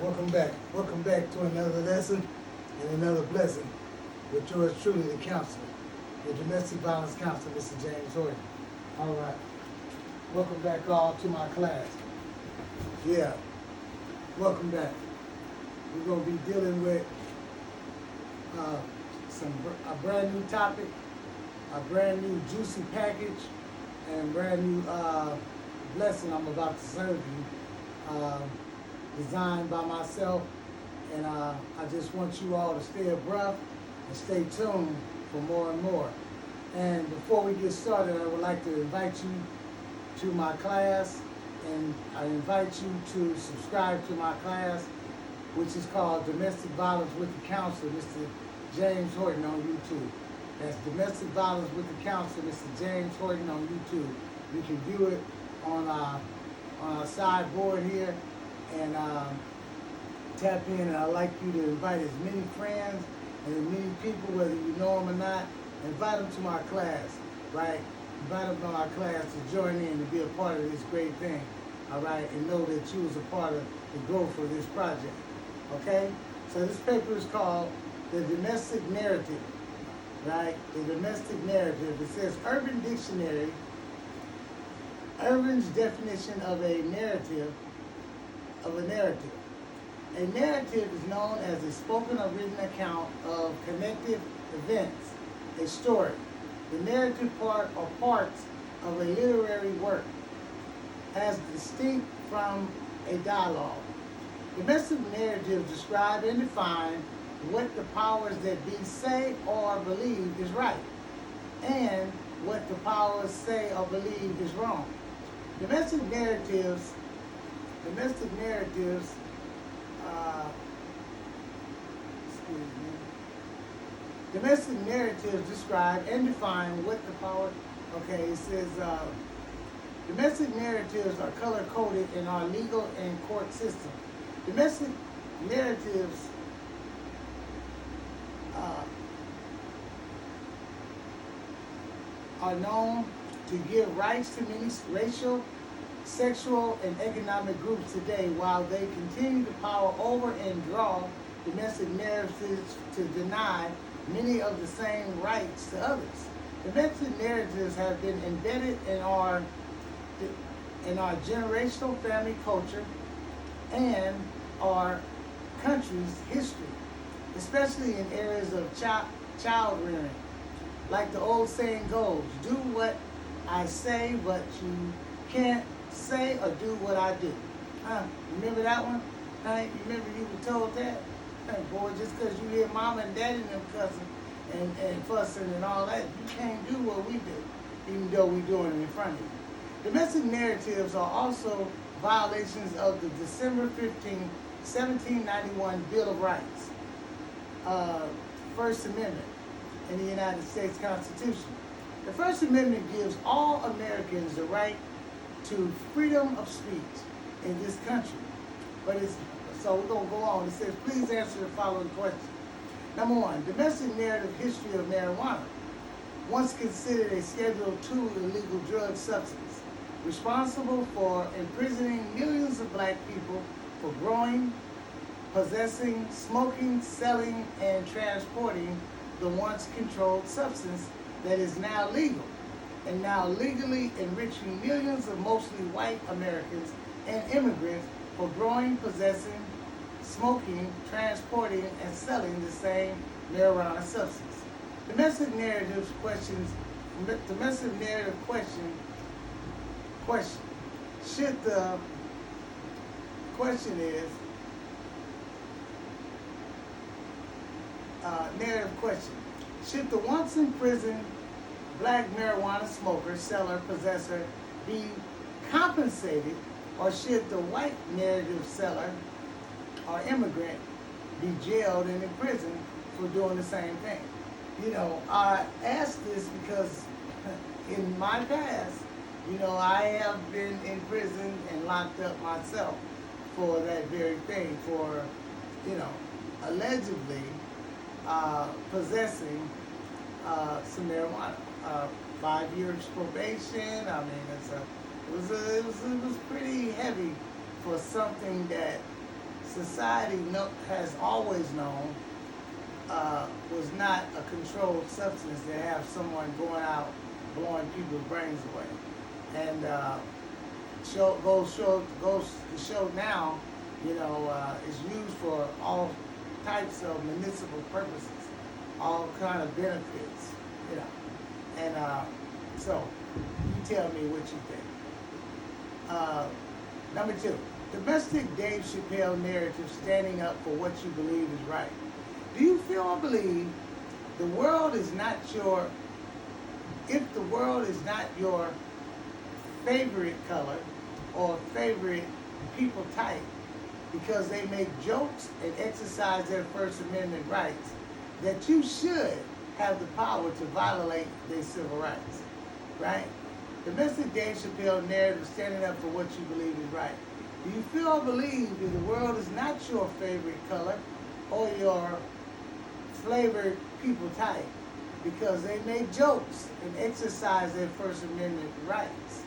Welcome back. Welcome back to another lesson and another blessing with yours truly, the counselor, your domestic violence counselor, Mr. James Horton. All right. Welcome back all to my class. Yeah. Welcome back. We're going to be dealing with a brand new topic, a brand new juicy package, and a brand new blessing I'm about to serve you. Designed by myself, and I just want you all to stay abreast and stay tuned for more and more. And before we get started, I would like to invite you to my class, and I invite you to subscribe to my class, which is called Domestic Violence with the Counselor, Mr. James Horton on YouTube. That's Domestic Violence with the Counselor, Mr. James Horton on YouTube. You can view it on our sideboard here. And tap in, and I'd like you to invite as many friends and as many people, whether you know them or not, invite them to my class, right? Invite them to our class to join in and be a part of this great thing, all right? And know that you was a part of the growth of this project, okay? So this paper is called The Domestic Narrative, right? The Domestic Narrative. It says Urban Dictionary, Urban's definition of a narrative. A narrative is known as a spoken or written account of connected events, a story. The narrative part or parts of a literary work, as distinct from a dialogue. Domestic narratives describe and define what the powers that be say or believe is right, and what the powers say or believe is wrong. Domestic narratives, domestic narratives describe and define what the power, okay, it says, domestic narratives are color-coded in our legal and court system. Domestic narratives are known to give rights to many racial, sexual, and economic groups today, while they continue to power over and draw domestic narratives to deny many of the same rights to others. Domestic narratives have been embedded in our generational family culture and our country's history, especially in areas of child rearing. Like the old saying goes, do what I say, but you can't say or do what I do. Remember that one? You remember you were told that? Boy, just because you hear mama and daddy and them cussing and fussing and all that, you can't do what we do, even though we're doing it in front of you. Domestic narratives are also violations of the December 15, 1791 Bill of Rights, First Amendment in the United States Constitution. The First Amendment gives all Americans the right to freedom of speech in this country. So we're going to go on. It says, please answer the following question. Number one, domestic narrative history of marijuana. Once considered a Schedule II illegal drug substance, responsible for imprisoning millions of black people for growing, possessing, smoking, selling, and transporting the once controlled substance that is now legal, and now legally enriching millions of mostly white Americans and immigrants for growing, possessing, smoking, transporting, and selling the same marijuana substance. Domestic narrative question. Should the question is, narrative question. Should the once in prison black marijuana smoker, seller, possessor be compensated, or should the white narrative seller or immigrant be jailed and imprisoned for doing the same thing? You know, I ask this because in my past, you know, I have been in prison and locked up myself for that very thing, for, you know, allegedly possessing some marijuana. 5 years probation. I mean, it was pretty heavy for something that society has always known was not a controlled substance to have someone going out blowing people's brains away. And goes to show now, is used for all types of municipal purposes, all kind of benefits, And so, you tell me what you think. Number 2, domestic Dave Chappelle narrative, standing up for what you believe is right. Do you feel or believe the world is not your, if the world is not your favorite color or favorite people type because they make jokes and exercise their First Amendment rights, that you should have the power to violate their civil rights, right? Domestic Dave Chappelle narrative, standing up for what you believe is right. Do you feel or believe that the world is not your favorite color or your flavored people type because they make jokes and exercise their First Amendment rights,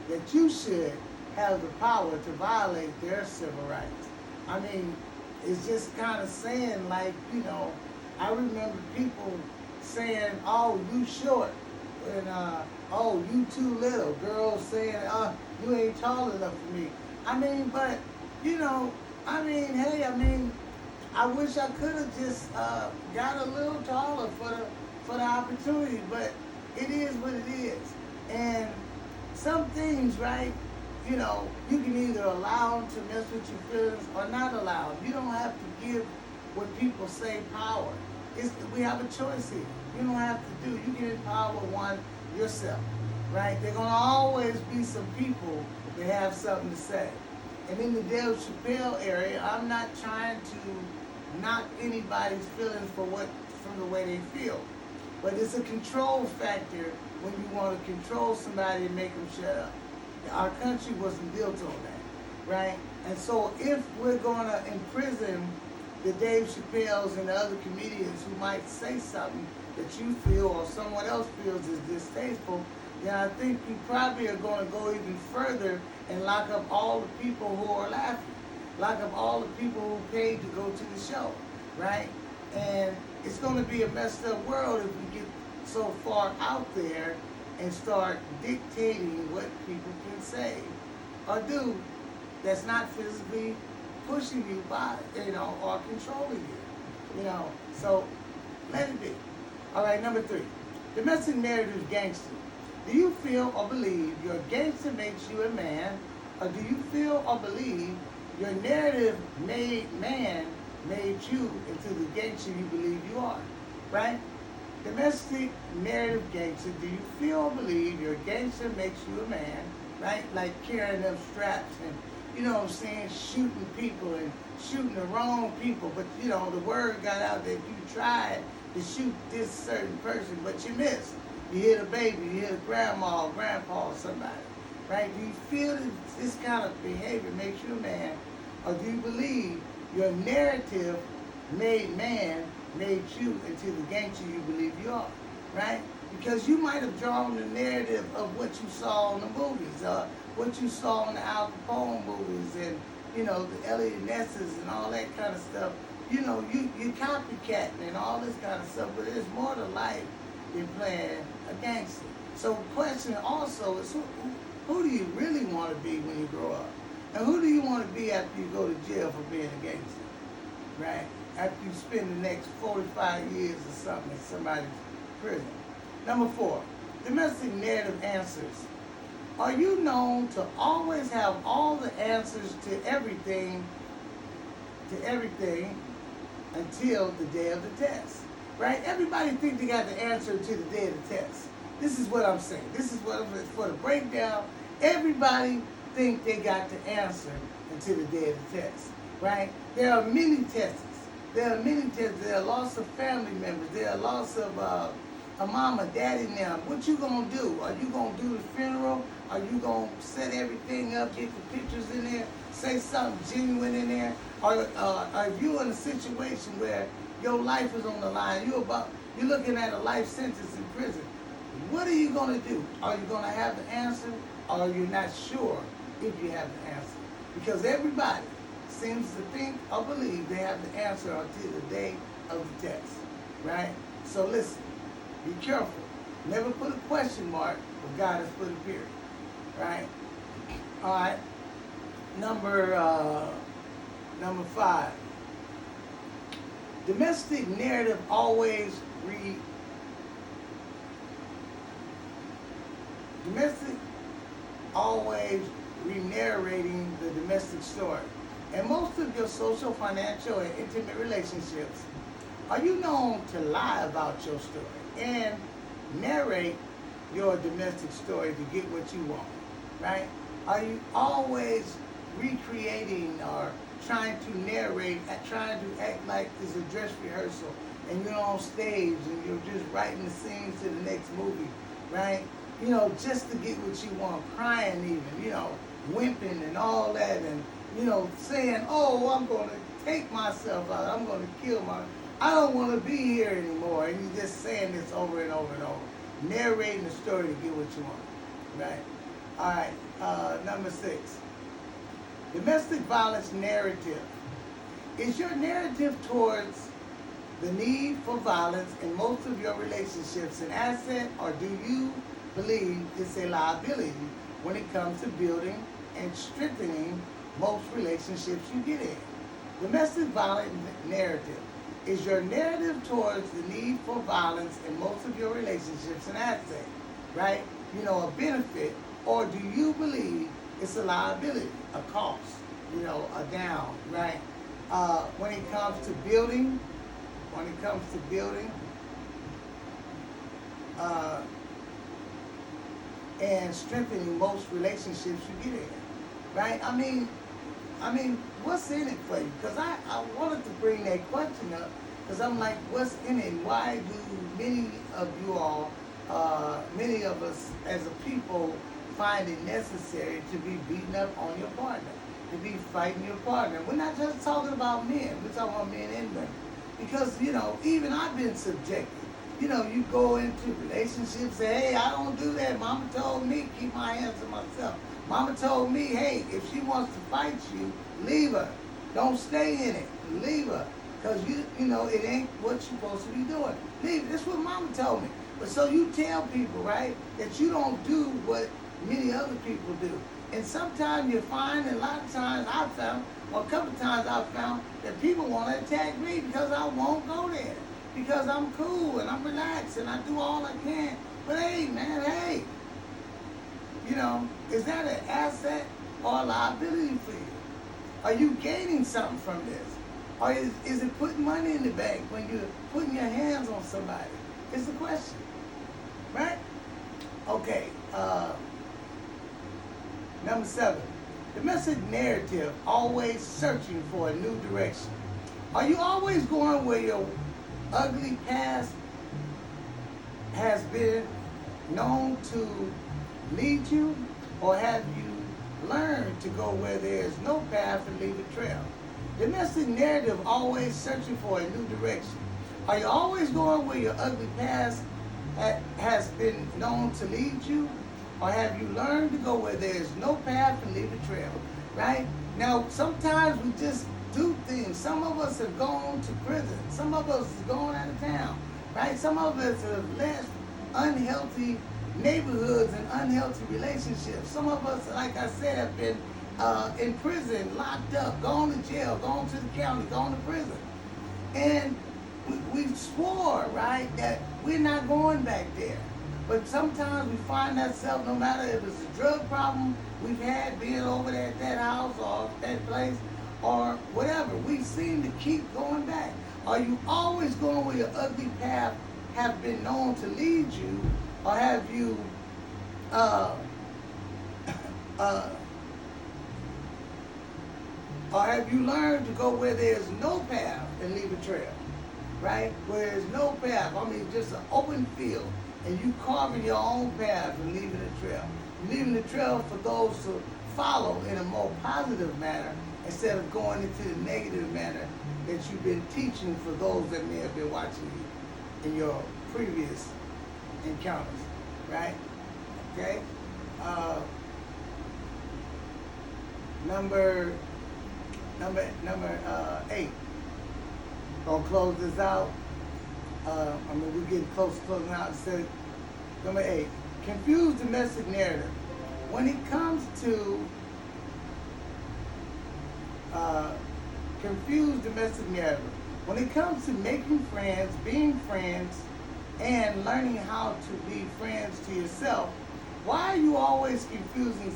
that you should have the power to violate their civil rights? I mean, it's just kind of saying like, I remember people saying, oh, you short, and oh, you too little. Girls saying, you ain't tall enough for me. I mean, but, I wish I could have just got a little taller for the opportunity, but it is what it is. And some things, right, you can either allow them to mess with your feelings or not allow them. You don't have to give what people say power. We have a choice here. You don't have to do. You can empower one yourself, right? There are going to always be some people that have something to say. And in the Dave Chappelle area, I'm not trying to knock anybody's feelings from the way they feel. But it's a control factor when you want to control somebody and make them shut up. Our country wasn't built on that, right? And so if we're going to imprison the Dave Chappelles and the other comedians who might say something that you feel or someone else feels is distasteful, then I think we probably are going to go even further and lock up all the people who are laughing, lock up all the people who paid to go to the show, right? And it's going to be a messed up world if we get so far out there and start dictating what people can say or do that's not physically pushing you by, or controlling you, So let it be. All right, number 3, domestic narrative is gangster. Do you feel or believe your gangster makes you a man, or do you feel or believe your narrative made you into the gangster you believe you are, right? Domestic narrative gangster, do you feel or believe your gangster makes you a man, right? Like carrying them straps and, shooting people and shooting the wrong people, but, the word got out that you tried to shoot this certain person, but you missed. You hit a baby, you hit a grandma or grandpa or somebody, right? Do you feel that this kind of behavior makes you a man, or do you believe your narrative made you into the gangster you believe you are, right? Because you might have drawn the narrative of what you saw in the movies, what you saw in the Al Capone movies, and the Elliot Nesses and all that kind of stuff. You're copycatting and all this kind of stuff, but there's more to life than playing a gangster. So the question also is, who do you really want to be when you grow up? And who do you want to be after you go to jail for being a gangster, right? After you spend the next 45 years or something in somebody's prison. Number 4, domestic narrative answers. Are you known to always have all the answers to everything until the day of the test, right? Everybody think they got the answer to the day of the test. This is what I'm saying. This is what I'm saying. For the breakdown, everybody think they got the answer until the day of the test, right? There are many tests. There are loss of family members. There are loss of a mama, daddy now. What you gonna do? Are you gonna do the funeral? Are you gonna set everything up, get the pictures in there, say something genuine in there? Or are you in a situation where your life is on the line? You're looking at a life sentence in prison. What are you gonna do? Are you gonna have the answer, or are you not sure if you have the answer? Because everybody seems to think or believe they have the answer until the day of the test, right? So listen, be careful. Never put a question mark where God has put a period, right? All right. Number 5. Domestic narrative always re-narrating the domestic story. And most of your social, financial, and intimate relationships, are you known to lie about your story and narrate your domestic story to get what you want, right? Are you always recreating or trying to narrate, trying to act like it's a dress rehearsal and you're on stage and you're just writing the scenes to the next movie, right? You know, just to get what you want, crying even, you know, wimping and all that, and, you know, saying, oh, I'm going to take myself out, I'm going to kill I don't want to be here anymore, and you're just saying this over and over and over, narrating the story to get what you want, right? All right, number 6. Domestic violence narrative. Is your narrative towards the need for violence in most of your relationships an asset, or do you believe it's a liability when it comes to building and strengthening most relationships you get in? Domestic violence narrative. Is your narrative towards the need for violence in most of your relationships an asset, right? You know, a benefit, or do you believe it's a liability, a cost, you know, a down, right? When it comes to building, and strengthening most relationships you get in, right? I mean, what's in it for you? Because I wanted to bring that question up because I'm like, what's in it? Why do many of you all, many of us as a people find it necessary to be beating up on your partner, to be fighting your partner? We're not just talking about men. We're talking about men and women. Because, you know, even I've been subjected. You know, you go into relationships, say, hey, I don't do that. Mama told me, keep my hands to myself. Mama told me, hey, if she wants to fight you, leave her. Don't stay in it. Leave her. Because, you know, it ain't what you're supposed to be doing. Leave it. That's what Mama told me. But so you tell people, right, that you don't do what many other people do. And sometimes you find, and a lot of times I've found, or a couple of times I've found, that people want to attack me because I won't go there. Because I'm cool and I'm relaxed and I do all I can. But hey, man, hey. You know, is that an asset or a liability for you? Are you gaining something from this? Or is it putting money in the bank when you're putting your hands on somebody? It's the question, right? Okay, number 7. Domestic narrative, always searching for a new direction. Are you always going where your ugly past has been known to lead you, or have you learned to go where there's no path and leave a trail? Domestic narrative, always searching for a new direction. Are you always going where your ugly past has been known to lead you, or have you learned to go where there's no path and leave a trail, right? Now, sometimes we just do things. Some of us have gone to prison. Some of us have gone out of town, right? Some of us have left unhealthy neighborhoods and unhealthy relationships. Some of us, like I said, have been in prison, locked up, gone to jail, gone to the county, gone to prison. And we swore, right, that we're not going back there. But sometimes we find ourselves, no matter if it's a drug problem we've had being over there at that house or that place or whatever, we seem to keep going back. Are you always going where your ugly path have been known to lead you, or have you or have you learned to go where there's no path and leave a trail, right? Where there's no path, I mean just an open field, and you carving your own path and leaving a trail. Leaving the trail for those to follow in a more positive manner instead of going into the negative manner that you've been teaching for those that may have been watching you in your previous encounters, right? Okay? Number Number 8. Gonna close this out. We're getting close to closing out. So, number 8. Confuse domestic narrative. When it comes to confuse domestic narrative. When it comes to making friends, being friends, and learning how to be friends to yourself, why are you always confusing?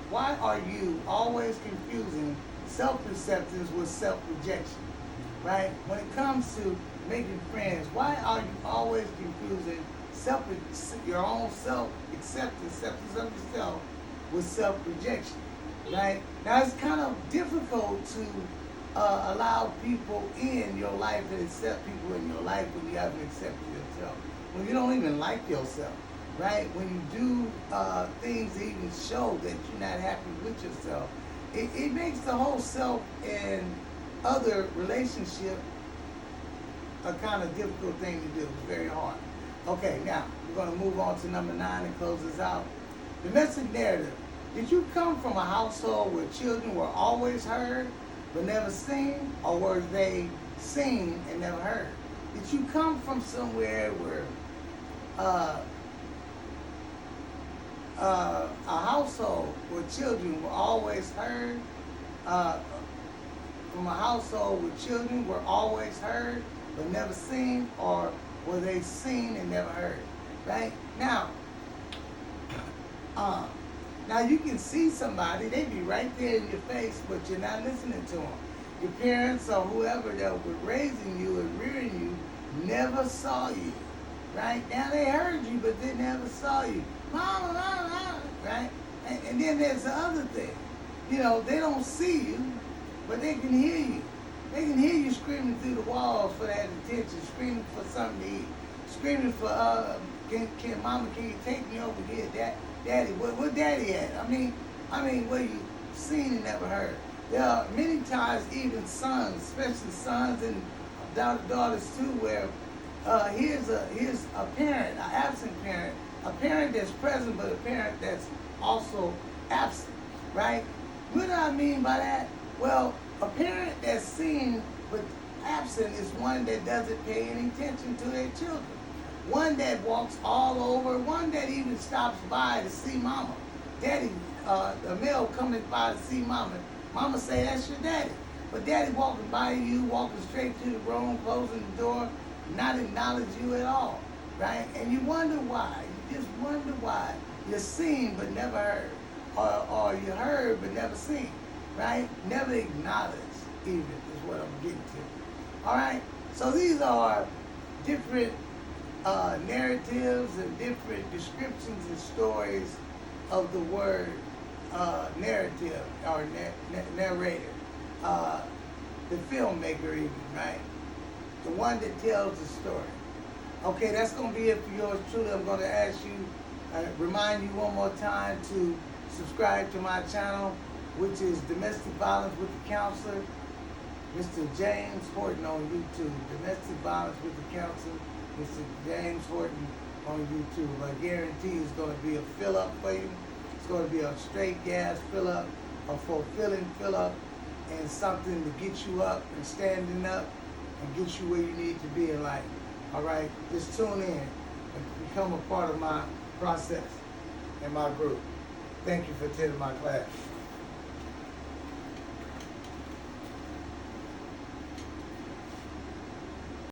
Why are you always confusing self-acceptance with self-rejection? Right? When it comes to making friends, why are you always confusing your own self-acceptance of yourself with self-rejection? Right? Now it's kind of difficult to allow people in your life and accept people in your life when you haven't accepted yourself. When you don't even like yourself, right? When you do things that even show that you're not happy with yourself, it makes the whole self and other relationship a kind of difficult thing to do. It's very hard. Okay, now we're going to move on to number 9 and close this out. Domestic narrative. Did you come from a household where children were always heard but never seen, or were they seen and never heard? Did you come from somewhere where a household where children were always heard, from a household where children were always heard but never seen, or were they seen and never heard? Right? Now you can see somebody, they be right there in your face, but you're not listening to them. Your parents or whoever that was raising you and rearing you never saw you, right? Now they heard you, but they never saw you. Mama, mama, mama, right? And then there's the other thing. You know, they don't see you, but they can hear you. They can hear you screaming through the walls for that attention, screaming for something to eat, screaming for, mama, can you take me over here, daddy, where daddy at? I mean, where you seen and never heard. There are many times even sons, especially sons and daughters too, where here's a parent, an absent parent, a parent that's present but a parent that's also absent, right? What do I mean by that? Well, a parent that's seen but absent is one that doesn't pay any attention to their children. One that walks all over, one that even stops by to see mama. Daddy, a male coming by to see mama. Mama say, that's your daddy. But daddy walking by you, walking straight to the room, closing the door, not acknowledge you at all, right? And you wonder why. You just wonder why. You're seen but never heard. Or you heard but never seen, right? Never acknowledged even is what I'm getting to. All right? So these are different narratives and different descriptions and stories of the word narrative or narrator. The filmmaker even, right? The one that tells the story. Okay, that's going to be it for yours truly. I'm going to ask you, remind you one more time to subscribe to my channel, which is Domestic Violence with the Counselor, Mr. James Horton on YouTube. Domestic Violence with the Counselor, Mr. James Horton on YouTube. I guarantee it's going to be a fill-up for you. It's going to be a straight gas fill-up, a fulfilling fill-up, and something to get you up and standing up and get you where you need to be in life. All right? Just tune in and become a part of my process and my group. Thank you for attending my class.